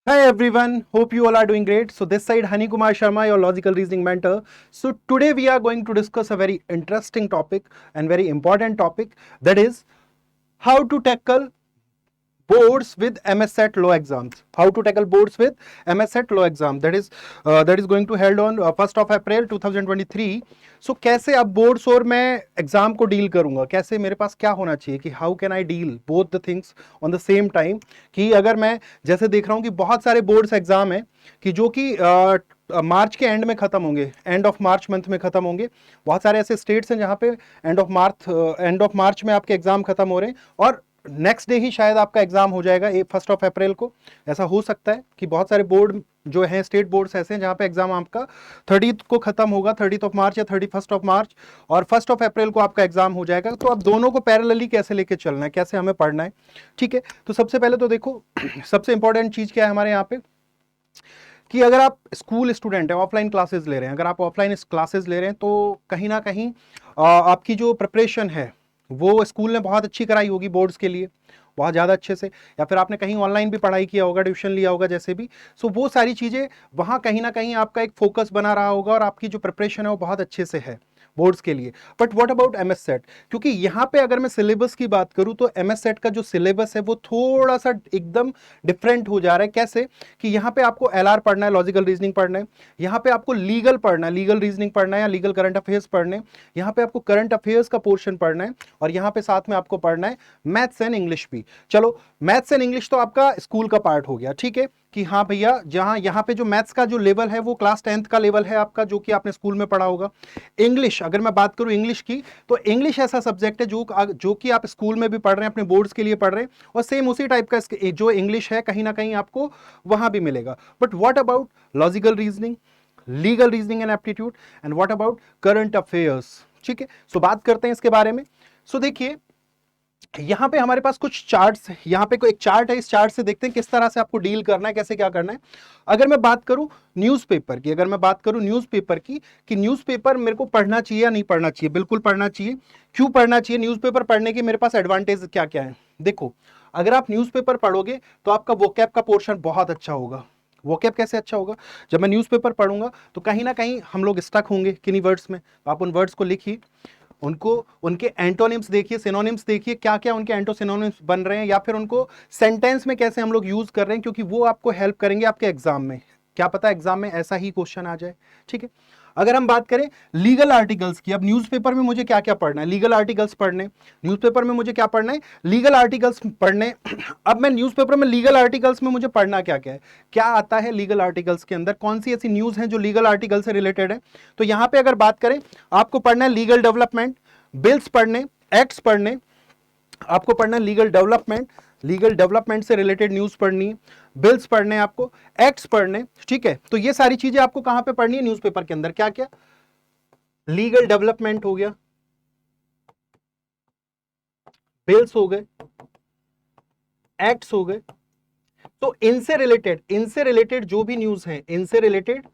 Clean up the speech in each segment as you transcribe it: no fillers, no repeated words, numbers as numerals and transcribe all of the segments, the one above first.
Hi everyone, hope you all are doing great. So this side Hani Kumar Sharma, your logical reasoning mentor. So today we are going to discuss a very interesting topic and very important topic, that is how to tackle boards with MSET law exams. How to tackle boards with MSET law exam. That is going to held on 1st of April 2023. सो कैसे अब boards और मैं exam को deal करूंगा, कैसे मेरे पास क्या होना चाहिए कि how can I deal both the things on the same time. कि अगर मैं जैसे देख रहा हूं कि बहुत सारे बोर्ड्स एग्जाम हैं कि जो कि मार्च के एंड में खत्म होंगे, एंड ऑफ मार्च मंथ में खत्म होंगे। बहुत सारे ऐसे स्टेट्स हैं जहां पे एंड ऑफ मार्च में आपके एग्जाम खत्म हो रहे हैं और नेक्स्ट डे ही शायद आपका एग्जाम हो जाएगा 1 अप्रैल को। ऐसा हो सकता है कि बहुत सारे बोर्ड जो हैं, स्टेट बोर्ड्स ऐसे हैं जहां पे एग्जाम आपका 30 को खत्म होगा, 30 ऑफ मार्च या 31 ऑफ मार्च, और 1 अप्रैल को आपका एग्जाम हो जाएगा। तो अब दोनों को पैरेलली कैसे लेके चलना है, कैसे हमें पढ़ना है, ठीक है। तो सबसे पहले तो देखो सबसे इंपॉर्टेंट चीज क्या है हमारे यहाँ पे कि अगर आप स्कूल स्टूडेंट हैं, ऑफलाइन क्लासेस ले रहे हैं, अगर आप ऑफलाइन क्लासेस ले रहे हैं तो कहीं ना कहीं आपकी जो प्रिपरेशन है वो स्कूल ने बहुत अच्छी कराई होगी बोर्ड्स के लिए, बहुत ज़्यादा अच्छे से, या फिर आपने कहीं ऑनलाइन भी पढ़ाई किया होगा, ट्यूशन लिया होगा जैसे भी। सो वो सारी चीज़ें वहाँ कहीं ना कहीं आपका एक फोकस बना रहा होगा और आपकी जो प्रिपरेशन है वो बहुत अच्छे से है बोर्ड्स के लिए। But what about MS set? क्योंकि यहाँ पे अगर मैं सिलेबस की बात करूँ तो एमएस सेट का जो सिलेबस है वो थोड़ा सा एकदम डिफरेंट हो जा रहा है। कैसे कि यहाँ पे आपको एलआर पढ़ना है, लॉजिकल रीजनिंग पढ़ना है, यहाँ पे आपको लीगल पढ़ना है, लीगल रीजनिंग पढ़ना है या लीगल करंट अफेयर्स पढ़ने, यहाँ पे आपको करंट अफेयर्स का पोर्शन पढ़ना है, और यहाँ पे साथ में आपको पढ़ना है मैथ्स एंड इंग्लिश भी। चलो मैथ्स एंड इंग्लिश तो आपका स्कूल का पार्ट हो गया, ठीक है कि हाँ भैया, जहां यहाँ पे जो मैथ्स का जो लेवल है वो क्लास 10th का लेवल है आपका, जो कि आपने स्कूल में पढ़ा होगा। इंग्लिश, अगर मैं बात करूं इंग्लिश की, तो इंग्लिश ऐसा सब्जेक्ट है जो कि आप स्कूल में भी पढ़ रहे हैं, अपने बोर्ड्स के लिए पढ़ रहे हैं, और सेम उसी टाइप का जो इंग्लिश है कहीं ना कहीं आपको वहां भी मिलेगा। But what about logical reasoning, legal reasoning and aptitude, and what about current affairs? ठीक है, सो बात करते हैं इसके बारे में। सो देखिए यहां पे हमारे पास कुछ चार्ट्स, यहां पे कोई एक चार्ट है, इस चार्ट से देखते हैं किस तरह से आपको डील करना है, कैसे क्या करना है। अगर मैं बात करूं न्यूज़पेपर की, अगर मैं बात करूं न्यूज़पेपर की कि न्यूज़पेपर मेरे को पढ़ना चाहिए या नहीं पढ़ना चाहिए, बिल्कुल पढ़ना चाहिए। क्यों पढ़ना चाहिए? न्यूज़पेपर पढ़ने के मेरे पास एडवांटेज क्या क्या है। देखो, अगर आप न्यूज़पेपर पढ़ोगे तो आपका वोकैब का पोर्शन बहुत अच्छा होगा। वोकैब कैसे अच्छा होगा? जब मैं न्यूज़पेपर पढ़ूंगा तो कहीं ना कहीं हम लोग स्टक होंगे किन्हीं वर्ड्स में, तो आप उन वर्ड्स को लिखिए, उनको उनके एंटोनिम्स देखिए, सिनोनिम्स देखिए, क्या क्या उनके एंटो सिनोनिम्स बन रहे हैं, या फिर उनको सेंटेंस में कैसे हम लोग यूज कर रहे हैं, क्योंकि वो आपको हेल्प करेंगे आपके एग्जाम में। क्या पता एग्जाम में ऐसा ही क्वेश्चन आ जाए, ठीक है। अगर हम बात करें लीगल आर्टिकल्स की, अब न्यूज़पेपर में मुझे क्या क्या पढ़ना है, लीगल आर्टिकल्स पढ़ने, न्यूज़पेपर में मुझे क्या पढ़ना है, लीगल आर्टिकल्स पढ़ने। अब मैं न्यूज़पेपर में लीगल आर्टिकल्स में मुझे पढ़ना क्या क्या है, क्या आता है लीगल आर्टिकल्स के अंदर, कौन सी ऐसी न्यूज़ हैं जो लीगल आर्टिकल से रिलेटेड है। तो यहां पे अगर बात करें, आपको पढ़ना है लीगल डेवलपमेंट, बिल्स पढ़ने, एक्ट्स पढ़ने, आपको पढ़ना है लीगल डेवलपमेंट, लीगल डेवलपमेंट से रिलेटेड न्यूज पढ़नी है, बिल्स पढ़ने आपको, एक्ट्स पढ़ने, ठीक है। तो ये सारी चीजें आपको कहां पे पढ़नी है? न्यूज़पेपर के अंदर। क्या क्या? लीगल डेवलपमेंट हो गया, बिल्स हो गए, एक्ट्स हो गए। तो इनसे रिलेटेड जो भी न्यूज है, इनसे रिलेटेड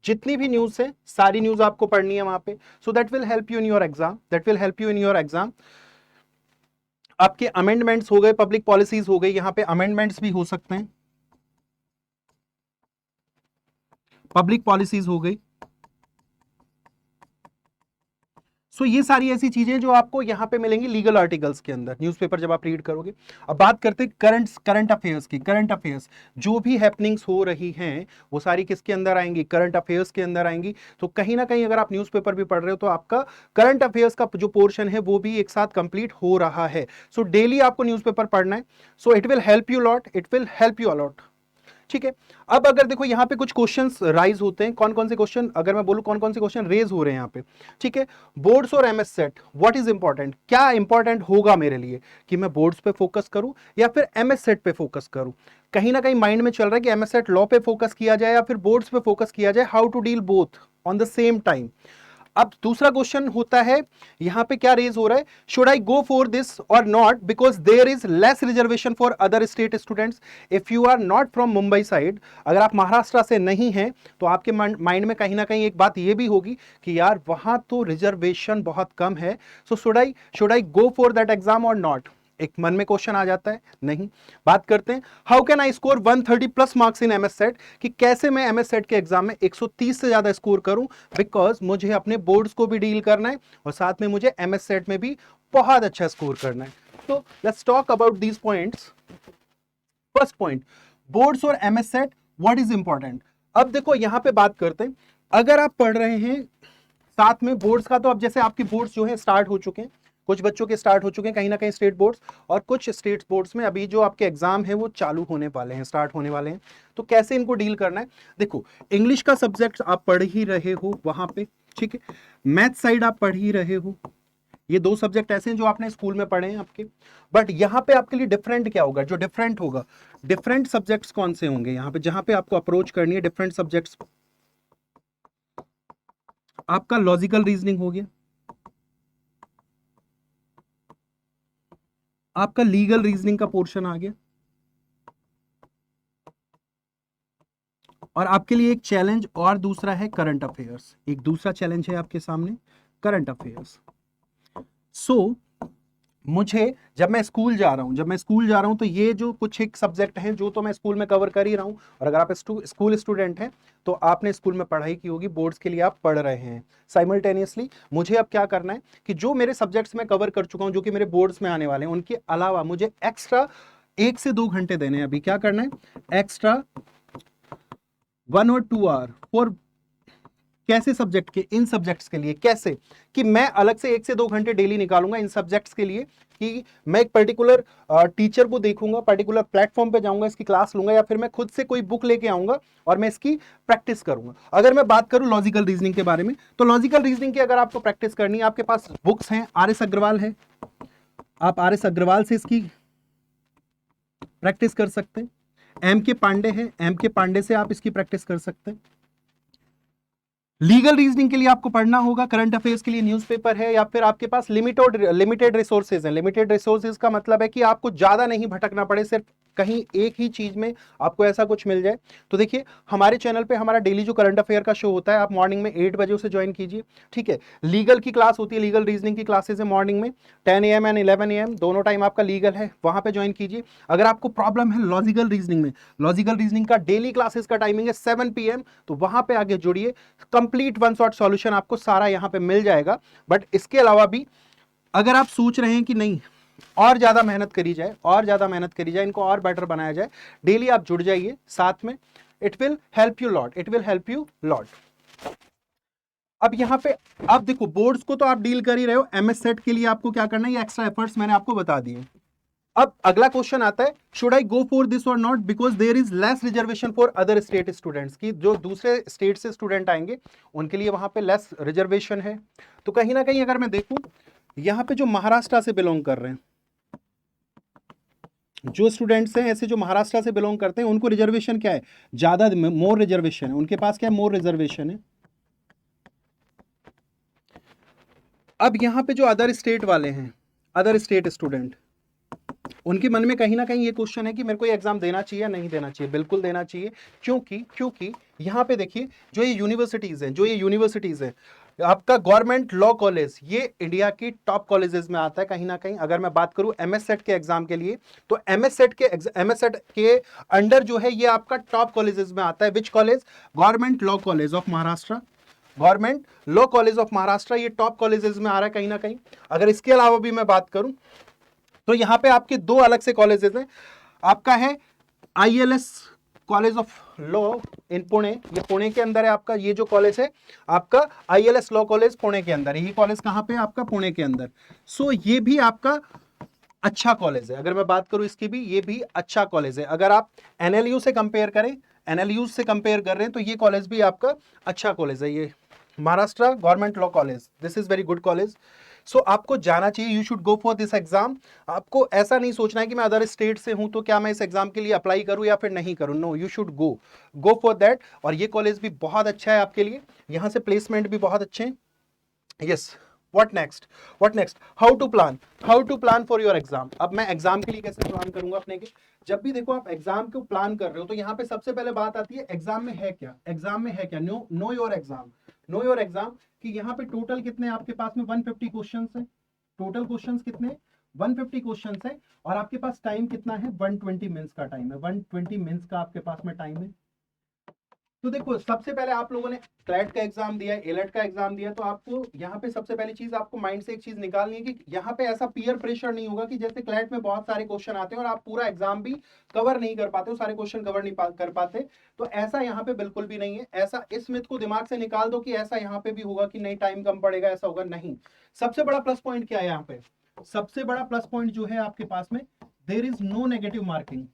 जितनी भी न्यूज है, सारी न्यूज आपको पढ़नी है वहां पे। So that will help you in your exam, that will help you in your exam. आपके अमेंडमेंट्स हो गए, पब्लिक पॉलिसीज हो गई, यहां पे अमेंडमेंट्स भी हो सकते हैं, पब्लिक पॉलिसीज हो गई। सो ये सारी ऐसी चीजें जो आपको यहां पे मिलेंगी लीगल आर्टिकल्स के अंदर, न्यूज़पेपर जब आप रीड करोगे। अब बात करते हैं करंट अफेयर्स की। करंट अफेयर्स जो भी हैपनिंग्स हो रही हैं वो सारी किसके अंदर आएंगी? करंट अफेयर्स के अंदर आएंगी। तो कहीं ना कहीं अगर आप न्यूज़पेपर भी पढ़ रहे हो तो आपका करंट अफेयर्स का जो पोर्शन है वो भी एक साथ कंप्लीट हो रहा है। सो डेली आपको न्यूज़पेपर पढ़ना है। So it will help you lot, it will help you a lot, ठीक है। अब अगर देखो यहां पे कुछ क्वेश्चंस राइज होते हैं, कौन कौन से क्वेश्चन, अगर मैं बोलूं कौन कौन से क्वेश्चन रेज हो रहे हैं यहां पे, ठीक है। बोर्ड्स और MS set, what is important, क्या इंपॉर्टेंट होगा मेरे लिए कि मैं बोर्ड्स पे फोकस करूं या फिर एमएस सेट पे फोकस करूं। कहीं ना कहीं माइंड में चल रहा है कि एमएस सेट लॉ पे फोकस किया जाए या फिर बोर्ड्स पे फोकस किया जाए, how to deal both on the same time. अब दूसरा क्वेश्चन होता है यहां पे क्या रेज हो रहा है, should I go for this or not because there is less reservation for other state students. If you are not from Mumbai side, अगर आप महाराष्ट्र से नहीं हैं तो आपके माइंड में कहीं ना कहीं एक बात ये भी होगी कि यार वहां तो रिजर्वेशन बहुत कम है। So should I go for that exam और नॉट? एक मन में क्वेश्चन आ जाता है। नहीं, बात करते हैं how can I score 130 plus marks in MS set, कि कैसे मैं एमएस सेट के एग्जाम में 130 से ज्यादा स्कोर करूं, बिकॉज मुझे अपने बोर्ड्स को भी डील करना है और साथ में मुझे एमएस सेट में भी बहुत अच्छा स्कोर करना है। तो let's talk about these points. First point, boards और MS set, what is important. अब देखो यहां पे बात करते हैं, अगर आप पढ़ रहे हैं साथ में बोर्ड्स का, तो अब जैसे आपके बोर्ड्स जो है स्टार्ट हो चुके हैं, कुछ बच्चों के स्टार्ट हो चुके हैं कहीं ना कहीं स्टेट बोर्ड्स, और कुछ स्टेट बोर्ड्स में अभी जो आपके एग्जाम है वो चालू होने वाले हैं, स्टार्ट होने वाले हैं। तो कैसे इनको डील करना है, देखो इंग्लिश का सब्जेक्ट आप पढ़ ही रहे हो वहां पे, ठीक है, मैथ साइड आप पढ़ ही रहे हो, ये दो सब्जेक्ट ऐसे हैं जो आपने स्कूल में पढ़े हैं आपके, बट यहां पे आपके लिए डिफरेंट क्या होगा, जो डिफरेंट होगा, डिफरेंट सब्जेक्ट्स कौन से होंगे यहां पे जहां पे आपको अप्रोच करनी है डिफरेंट सब्जेक्ट्स। आपका लॉजिकल रीजनिंग हो गया, आपका लीगल रीजनिंग का पोर्शन आ गया, और आपके लिए एक चैलेंज और दूसरा है करंट अफेयर्स, एक दूसरा चैलेंज है आपके सामने करंट अफेयर्स। सो मुझे जब मैं स्कूल जा रहा हूं तो ये जो कुछ एक सब्जेक्ट हैं जो तो मैं स्कूल में कवर कर ही रहा हूं, और अगर आप स्कूल स्टूडेंट हैं तो आपने स्कूल में पढ़ाई की होगी, बोर्ड्स के लिए आप पढ़ रहे हैं साइमल्टेनियसली। मुझे अब क्या करना है कि जो मेरे सब्जेक्ट्स मैं कवर कर चुका हूं, जो कि मेरे बोर्ड्स में आने वाले हैं, उनके अलावा मुझे एक्स्ट्रा 1 से 2 घंटे देने हैं। अभी क्या करना है, एक्स्ट्रा 1 और 2 आवर फॉर, कैसे सब्जेक्ट के, इन सब्जेक्ट्स के लिए, कैसे कि मैं अलग से 1 से 2 घंटे डेली निकालूंगा इन सब्जेक्ट्स के लिए, कि मैं एक पर्टिकुलर टीचर को देखूंगा, पर्टिकुलर प्लेटफॉर्म पे जाऊंगा, इसकी क्लास लूंगा, या फिर मैं खुद से कोई बुक लेके आऊंगा और मैं इसकी प्रैक्टिस करूंगा। अगर मैं बात करूं लॉजिकल रीजनिंग के बारे में, तो लॉजिकल रीजनिंग की अगर आपको प्रैक्टिस करनी है, आपके पास बुक्स हैं, आर एस अग्रवाल है, आप आर एस अग्रवाल से इसकी प्रैक्टिस कर सकते हैं। एम के पांडे है, एम के पांडे से आप इसकी प्रैक्टिस कर सकते हैं। लीगल रीजनिंग के लिए आपको पढ़ना होगा, करंट अफेयर्स के लिए न्यूज़पेपर है, या फिर आपके पास लिमिटेड रिसोर्सेज हैं। लिमिटेड रिसोर्सेज का मतलब है कि आपको ज्यादा नहीं भटकना पड़े, सिर्फ कहीं एक ही चीज में आपको ऐसा कुछ मिल जाए। तो देखिए हमारे चैनल पे हमारा डेली जो करंट अफेयर का शो होता है, आप मॉर्निंग में 8 बजे उसे ज्वाइन कीजिए, ठीक है। लीगल की क्लास होती है, लीगल रीजनिंग की क्लासेस है मॉर्निंग में 10 AM एंड 11 AM, दोनों टाइम आपका लीगल है, वहां पे ज्वाइन कीजिए। अगर आपको प्रॉब्लम है लॉजिकल रीजनिंग में, लॉजिकल रीजनिंग का डेली क्लासेस का टाइमिंग है 7 PM, तो वहां पे आगे जुड़िए, कंप्लीट वन शॉट सॉल्यूशन आपको सारा यहां पे मिल जाएगा। बट इसके अलावा भी अगर आप सोच रहे हैं कि नहीं और ज्यादा मेहनत करी जाए, और ज्यादा मेहनत करी जाए, इनको और बेटर बनाया जाए, डेली आप जुड़ जाइए साथ में, it will help you lot, it will help you lot. अब यहां पे आप देखो बोर्ड्स को तो आप डील कर ही रहे हो, एमएस सेट के लिए आपको क्या करना है, ये एक्स्ट्रा एफर्ट्स मैंने आपको बता दिए। अब अगला क्वेश्चन आता है, should I go for this or not, because there is less reservation for other state students, की जो दूसरे स्टेट से स्टूडेंट आएंगे उनके लिए वहां पे लेस रिजर्वेशन है। तो कहीं ना कहीं अगर मैं देखूं, यहां पे जो महाराष्ट्र से बिलोंग कर रहे हैं, जो स्टूडेंट्स हैं ऐसे जो महाराष्ट्र से बिलोंग करते हैं, उनको रिजर्वेशन क्या है, ज्यादा, मोर रिजर्वेशन है उनके पास, क्या है, मोर रिजर्वेशन है। अब यहां पे जो अदर स्टेट वाले हैं, अदर स्टेट स्टूडेंट, उनके मन में कहीं ना कहीं ये क्वेश्चन है कि मेरे को ये एग्जाम देना चाहिए या नहीं देना चाहिए। बिल्कुल देना चाहिए, क्योंकि यहाँ पे देखिए जो ये यूनिवर्सिटीज है, आपका गवर्नमेंट लॉ कॉलेज, ये इंडिया की टॉप कॉलेजेस में आता है कहीं ना कहीं। अगर मैं बात करूं एमएस सेट के एग्जाम के लिए, तो एमएस सेट के अंडर जो है ये आपका टॉप कॉलेजेस में आता है। Which college, government law college of Maharashtra, government law college of Maharashtra, ये टॉप कॉलेजेस में आ रहा है कहीं ना कहीं। अगर इसके अलावा भी मैं बात करूं, तो यहां पे आपके दो अलग से कॉलेजेस हैं। आपका है ILS college of law in Pune, ये पुणे के अंदर है आपका, ये जो कॉलेज है आपका आईएलएस लॉ कॉलेज पुणे के अंदर है। ये कॉलेज कहां पे है आपका, पुणे के अंदर। सो ये भी आपका अच्छा कॉलेज है। अगर मैं बात करूं इसकी भी, ये भी अच्छा कॉलेज है। अगर आप एनएलयू से कंपेयर करें, एनएलयू से कंपेयर कर रहे हैं, तो ये कॉलेज भी आपका अच्छा कॉलेज है, ये Maharashtra government law college, this is very good college. So आपको जाना चाहिए, you should go for this exam. आपको ऐसा नहीं सोचना है कि मैं अदर स्टेट से हूं तो क्या मैं इस एग्जाम के लिए अप्लाई करूं या फिर नहीं करूं। No, you should go for that. और ये कॉलेज भी बहुत अच्छा है आपके लिए, यहां से प्लेसमेंट भी बहुत अच्छे हैं। Yes, what next, how to plan for your exam. अब मैं एग्जाम के लिए कैसे प्लान करूंगा अपने के, जब भी देखो आप एग्जाम को प्लान कर रहे हो, तो यहां पे सबसे पहले बात आती है एग्जाम में है क्या, नो योर एग्जाम, कि यहाँ पे टोटल कितने आपके पास में 150 क्वेश्चंस हैं। टोटल क्वेश्चंस कितने, 150 क्वेश्चन है और आपके पास टाइम कितना है, 120 मिनट्स का टाइम है, 120 मिनट्स का आपके पास में टाइम है। तो देखो सबसे पहले आप लोगों ने क्लैट का एग्जाम दिया, एलेट का एग्जाम दिया, तो आपको यहाँ पे सबसे पहली चीज आपको माइंड से एक चीज निकालनी है कि यहाँ पे ऐसा पीयर प्रेशर नहीं होगा कि जैसे क्लैट में बहुत सारे क्वेश्चन आते हैं और आप पूरा एग्जाम भी कवर नहीं कर पाते हो, सारे क्वेश्चन कवर नहीं कर पाते, तो ऐसा यहाँ पे बिल्कुल भी नहीं है। ऐसा इस मिथ को दिमाग से निकाल दो कि ऐसा यहाँ पे भी होगा कि नहीं टाइम कम पड़ेगा, ऐसा होगा नहीं। सबसे बड़ा प्लस पॉइंट क्या है यहाँ पे, सबसे बड़ा प्लस पॉइंट जो है आपके पास में, there is no negative marking,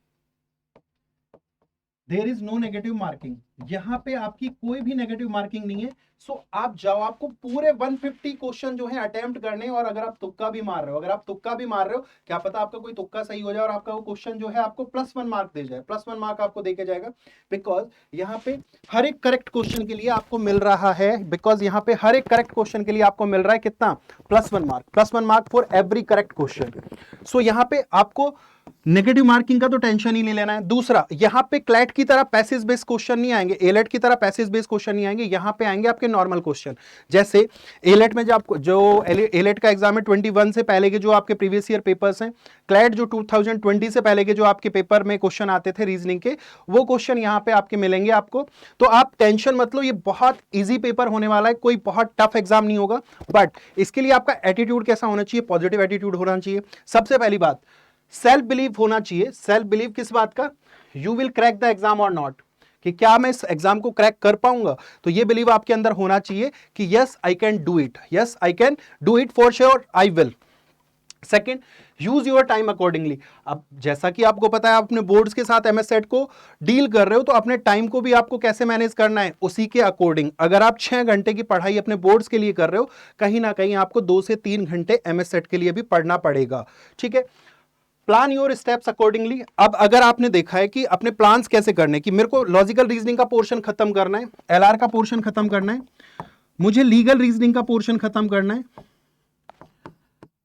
there is no negative marking, यहाँ पे आपकी कोई भी नेगेटिव मार्किंग नहीं है। सो आप जाओ, आपको पूरे 150 क्वेश्चन जो है अटेम्प्ट करने हैं, और अगर आप तुक्का भी मार रहे हो, अगर आप तुक्का भी मार रहे हो, क्या पता आपका कोई तुक्का सही हो जाए और आपका वो क्वेश्चन जो है आपको +1 मार्क दे जाए, +1 मार्क आपको देके जाएगा, बिकॉज यहाँ पे हर एक करेक्ट क्वेश्चन के लिए आपको मिल रहा है, बिकॉज यहाँ पे हर एक करेक्ट क्वेश्चन के लिए आपको मिल रहा है कितना, +1 mark, +1 mark for every correct question. So यहाँ पे आपको नेगेटिव मार्किंग का तो टेंशन ही नहीं लेना है। दूसरा, यहां पे क्लैट की तरह पैसेज बेस्ड क्वेश्चन नहीं आएंगे, एलेट की तरह पैसेज बेस्ड क्वेश्चन नहीं आएंगे, यहां पे आएंगे आपके नॉर्मल क्वेश्चन। जैसे एलेट में जो एलेट का एग्जाम है 21 से पहले के जो आपके प्रीवियस ईयर पेपर्स हैं, क्लैट जो 2020 से पहले के जो आपके पेपर में क्वेश्चन आते थे रीजनिंग के, वो क्वेश्चन यहां पे आपके मिलेंगे आपको। तो आप टेंशन मत लो, ये बहुत ईजी पेपर होने वाला है, कोई बहुत टफ एग्जाम नहीं होगा। बट इसके लिए आपका एटीट्यूड कैसा होना चाहिए, पॉजिटिव एटीट्यूड होना चाहिए। सबसे पहली बात, सेल्फ बिलीव होना चाहिए। सेल्फ बिलीव किस बात का, you will crack the exam और नॉट, कि क्या मैं इस एग्जाम को क्रैक कर पाऊंगा, तो ये बिलीव आपके अंदर होना चाहिए कि yes I can do it, yes I can do it for sure, I will. Second, use your time accordingly. अब जैसा कि आपको पता है आप अपने बोर्ड्स के साथ एमएस सेट को डील कर रहे हो, तो अपने टाइम को भी आपको कैसे मैनेज करना है, उसी के अकॉर्डिंग। अगर आप 6 घंटे की पढ़ाई अपने बोर्ड्स के लिए कर रहे हो, कहीं ना कहीं आपको 2 से 3 घंटे एमएस सेट के लिए भी पढ़ना पड़ेगा, ठीक है। Plan your steps accordingly. अब अगर आपने देखा है कि अपने प्लान्स कैसे करने, कि मेरे को लॉजिकल रीजनिंग का पोर्शन खत्म करना है, एलआर का पोर्शन खत्म करना है, मुझे लीगल रीजनिंग का पोर्शन खत्म करना है,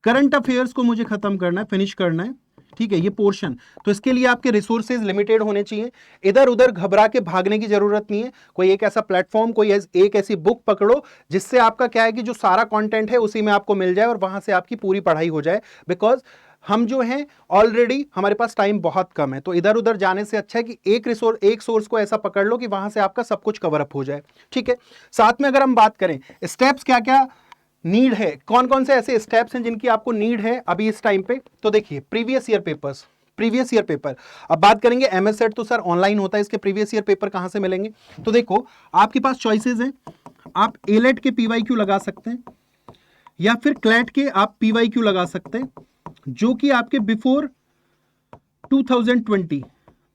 करंट अफेयर्स को मुझे खत्म करना है, फिनिश करना है, ठीक है, ये पोर्शन। तो इसके लिए आपके रिसोर्सेज लिमिटेड होने चाहिए, इधर उधर घबरा के भागने की जरूरत नहीं है। कोई एक ऐसा प्लेटफॉर्म, कोई एक ऐसी बुक पकड़ो जिससे आपका क्या है कि जो सारा कंटेंट है उसी में आपको मिल जाए और वहां से आपकी पूरी पढ़ाई हो जाए। बिकॉज हम जो हैं ऑलरेडी हमारे पास टाइम बहुत कम है, तो इधर उधर जाने से अच्छा है कि एक सोर्स को ऐसा पकड़ लो कि वहां से आपका सब कुछ कवर अप हो जाए, ठीक है। साथ में अगर हम बात करें स्टेप्स क्या क्या नीड है, कौन कौन से ऐसे स्टेप्स हैं जिनकी आपको नीड है अभी इस टाइम पे, तो देखिए previous year papers, previous year paper. अब बात करेंगे एमएस सेट तो सर ऑनलाइन होता है, इसके प्रीवियस ईयर पेपर कहां से मिलेंगे, तो देखो आपके पास चॉइसेस हैं। आप एलेट के पीवाईक्यू लगा सकते हैं या फिर क्लैट के आप पीवाईक्यू लगा सकते हैं, जो कि आपके बिफोर 2020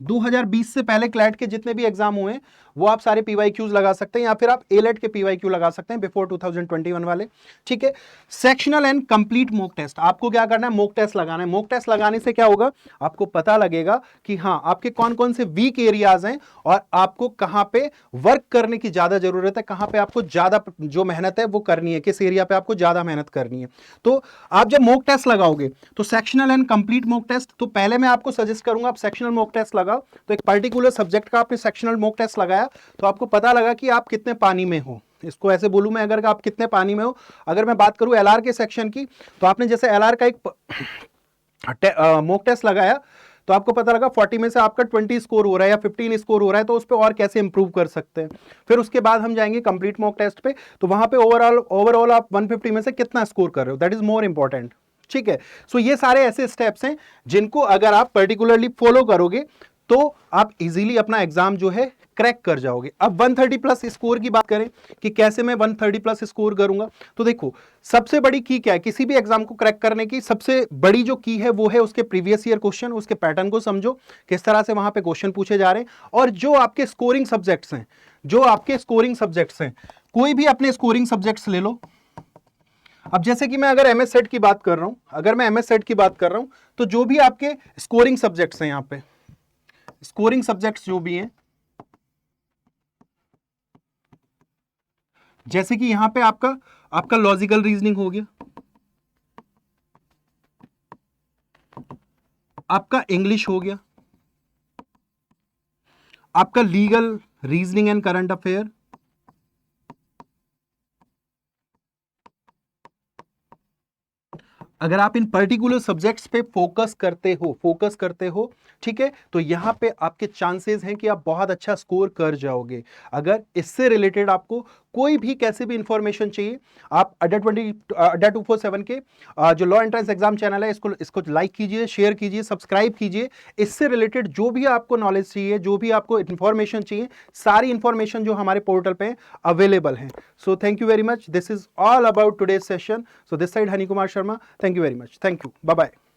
2020 से पहले क्लैट के जितने भी एग्जाम हुए हैं वो आप सारे पीवाईक्यूज लगा सकते हैं, या फिर आप एलेट के पीवाईक्यू लगा सकते हैं बिफोर 2021 वाले, ठीक है। Sectional and complete mock test, आपको क्या करना है, मॉक टेस्ट लगाना है। मॉक टेस्ट लगाने से क्या होगा, आपको पता लगेगा कि हाँ आपके कौन कौन से वीक एरियाज हैं और आपको कहां पे वर्क करने की ज्यादा जरूरत है, कहां पे आपको ज्यादा जो मेहनत है वो करनी है, किस एरिया पे आपको ज्यादा मेहनत करनी है। तो आप जब मॉक टेस्ट लगाओगे तो sectional and complete mock test, तो पहले मैं आपको सजेस्ट करूंगा आप सेक्शनल मॉक टेस्ट लगाओ। तो एक पर्टिकुलर सब्जेक्ट का आपने सेक्शनल मॉक टेस्ट लगाया तो आपको पता लगा कि आप कितने पानी में हो, इसको ऐसे बोलूं मैं, अगर आप कितने पानी में हो। अगर मैं बात करूं एलआर के सेक्शन की, तो आपने जैसे एलआर का एक मॉक टेस्ट लगाया तो आपको पता लगा 40 में से आपका 20 स्कोर हो रहा है या 15 स्कोर हो रहा है, तो उस पर और कैसे इंप्रूव कर सकते हैं। फिर उसके बाद हम जाएंगे कंप्लीट मॉक टेस्ट पे, तो वहां पे ओवरऑल आप 150 में से कितना स्कोर कर रहे हो, दैट इज मोर इंपॉर्टेंट, ठीक है। सो ये सारे ऐसे स्टेप्स हैं जिनको अगर आप पर्टिकुलरली फॉलो करोगे तो आप इजीली अपना एग्जाम जो है क्रैक कर जाओगे। अब 130 प्लस स्कोर की बात करें कि कैसे मैं 130 प्लस स्कोर करूंगा, तो देखो सबसे बड़ी की क्या है, किसी भी एग्जाम को क्रैक करने की सबसे बड़ी जो की है वो है उसके प्रीवियस ईयर क्वेश्चन, उसके पैटर्न को समझो, किस तरह से वहां पे क्वेश्चन पूछे जा रहे हैं, और जो आपके स्कोरिंग सब्जेक्ट्स हैं, जो आपके स्कोरिंग सब्जेक्ट्स हैं, कोई भी अपने स्कोरिंग सब्जेक्ट्स ले लो। अब जैसे कि मैं अगर एमएस सेट की बात कर रहा हूं, अगर मैं एमएस सेट की बात कर रहा हूं, तो जो भी आपके स्कोरिंग सब्जेक्ट्स हैं, यहां पे स्कोरिंग सब्जेक्ट्स जो भी हैं, जैसे कि यहां पे आपका आपका लॉजिकल रीजनिंग हो गया, आपका इंग्लिश हो गया, आपका legal reasoning and current affair, अगर आप इन पर्टिकुलर सब्जेक्ट्स पे फोकस करते हो, ठीक है, तो यहां पे आपके चांसेस हैं कि आप बहुत अच्छा स्कोर कर जाओगे। अगर इससे रिलेटेड आपको कोई भी कैसे भी इंफॉर्मेशन चाहिए, आप अड्डा 247 के जो लॉ एंट्रेंस एग्जाम चैनल है, इसको लाइक कीजिए, शेयर कीजिए, सब्सक्राइब कीजिए। इससे रिलेटेड जो भी आपको नॉलेज चाहिए, जो भी आपको इंफॉर्मेशन चाहिए, सारी इंफॉर्मेशन जो हमारे पोर्टल पे अवेलेबल है। So thank you very much, this is all about today's session. So this side Honey Kumar Sharma, thank you very much, thank you, bye bye.